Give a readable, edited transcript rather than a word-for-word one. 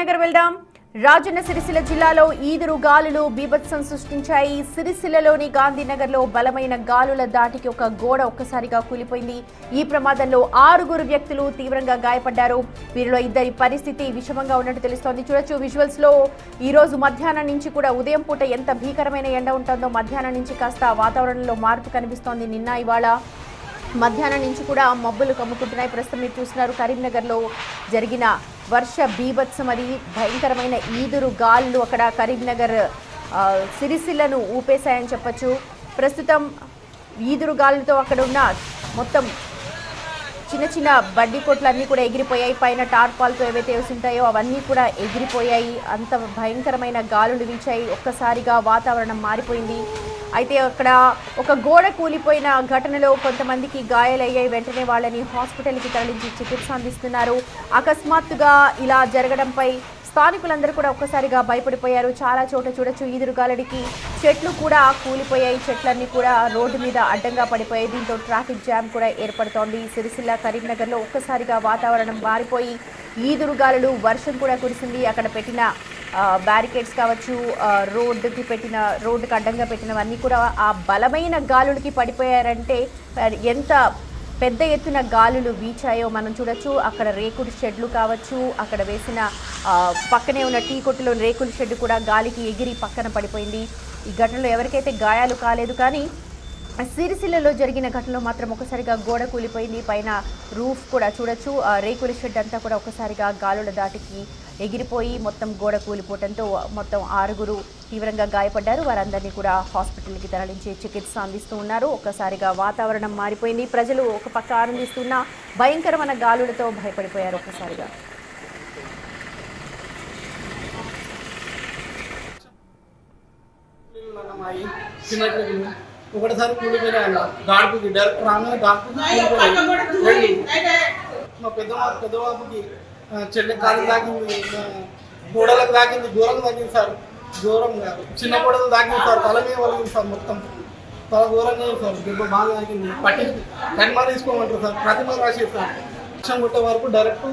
కరీంనగర్ వెళ్దాం. రాజన్న సిరిసిల్ల జిల్లాలో ఈదురు గాలులు బీభత్సం సృష్టించాయి. సిరిసిల్లలోని గాంధీనగర్లో బలమైన గాలుల దాటికి ఒక గోడ ఒక్కసారిగా కూలిపోయింది. ఈ ప్రమాదంలో 6 వ్యక్తులు తీవ్రంగా గాయపడ్డారు. వీరిలో 2 పరిస్థితి విషమంగా ఉన్నట్టు తెలుస్తోంది. చూడొచ్చు విజువల్స్ లో. ఈ రోజు మధ్యాహ్నం నుంచి కూడా ఉదయం పూట ఎంత భీకరమైన ఎండ ఉంటుందో మధ్యాహ్నం నుంచి కాస్త వాతావరణంలో మార్పు కనిపిస్తోంది. నిన్న ఇవాళ మధ్యాహ్నం నుంచి కూడా మబ్బులు కమ్ముకుంటున్నాయి. ప్రస్తుతం మీరు చూస్తున్నారు కరీంనగర్లో జరిగిన వర్ష బీభత్సం. అది భయంకరమైన ఈదురు గాలులు అక్కడ కరీంనగర్ సిరిసిల్లను ఊపేశాయని చెప్పచ్చు. ప్రస్తుతం ఈదురు గాలులతో అక్కడ ఉన్న మొత్తం చిన్న చిన్న బడ్డీ కొట్లన్నీ కూడా ఎగిరిపోయాయి. పైన టార్పాల్తో ఏవైతే ఉంటాయో అవన్నీ కూడా ఎగిరిపోయాయి. అంత భయంకరమైన గాలులు వీచాయి. ఒక్కసారిగా వాతావరణం మారిపోయింది. అయితే అక్కడ ఒక గోడ కూలిపోయిన ఘటనలో కొంతమందికి గాయాలయ్యాయి. వెంటనే వాళ్ళని హాస్పిటల్కి తరలించి చికిత్స అందిస్తున్నారు. అకస్మాత్తుగా ఇలా జరగడంపై స్థానికులందరూ కూడా ఒక్కసారిగా భయపడిపోయారు. చాలా చోట చూడొచ్చు ఈదురుగాలుడికి చెట్లు కూడా కూలిపోయాయి. చెట్లన్నీ కూడా రోడ్డు మీద అడ్డంగా పడిపోయాయి. దీంతో ట్రాఫిక్ జామ్ కూడా ఏర్పడుతోంది. సిరిసిల్ల కరీంనగర్లో ఒక్కసారిగా వాతావరణం మారిపోయి ఈదురుగాలులు వర్షం కూడా కురిసింది. అక్కడ పెట్టిన బ్యారికేడ్స్ కావచ్చు, రోడ్డుకి అడ్డంగా పెట్టినవన్నీ కూడా ఆ బలమైన గాలులకి పడిపోయారంటే ఎంత పెద్ద ఎత్తున గాలులు వీచాయో మనం చూడొచ్చు. అక్కడ రేకుల షెడ్లు కావచ్చు, అక్కడ వేసిన పక్కనే ఉన్న టీ కొట్టులో రేకుల షెడ్ కూడా గాలికి ఎగిరి పక్కన పడిపోయింది. ఈ ఘటనలో ఎవరికైతే గాయాలు కాలేదు. కానీ సిరిసిల్లలో జరిగిన ఘటనలో మాత్రం ఒకసారిగా గోడ కూలిపోయింది. పైన రూఫ్ కూడా చూడొచ్చు. రేకుల షెడ్ అంతా కూడా ఒకసారిగా గాలుల దాటికి ఎగిరిపోయి మొత్తం గోడ కూలిపోవడంతో మొత్తం 6 తీవ్రంగా గాయపడ్డారు. వారందరినీ కూడా హాస్పిటల్కి తరలించి చికిత్స అందిస్తూ ఉన్నారు. ఒక్కసారిగా వాతావరణం మారిపోయింది. ప్రజలు ఒక పక్క ఆనందిస్తున్న భయంకరమైన గాలులతో భయపడిపోయారు. ఒక్కసారిగా ఒకటిసారి కూలిపోయినా గాడుపుకి డైరెక్ట్ రాగానే గాడుపుకి మా పెద్దవాపుకి చెట్ల కాలు తాకింది, గోడలకు తాకింది, దూరంగా తాకింది సార్. దూరం కాదు, చిన్న గోడలు తాకింది సార్. తల మీద వలిగింది సార్. మొత్తం తల దూరంగా సార్. దెబ్బ బాగా తాకింది. పట్టి కన్మా తీసుకోమంటారు సార్. ప్రతిమ రాసేది సార్. వర్షం కొట్టే వరకు డైరెక్ట్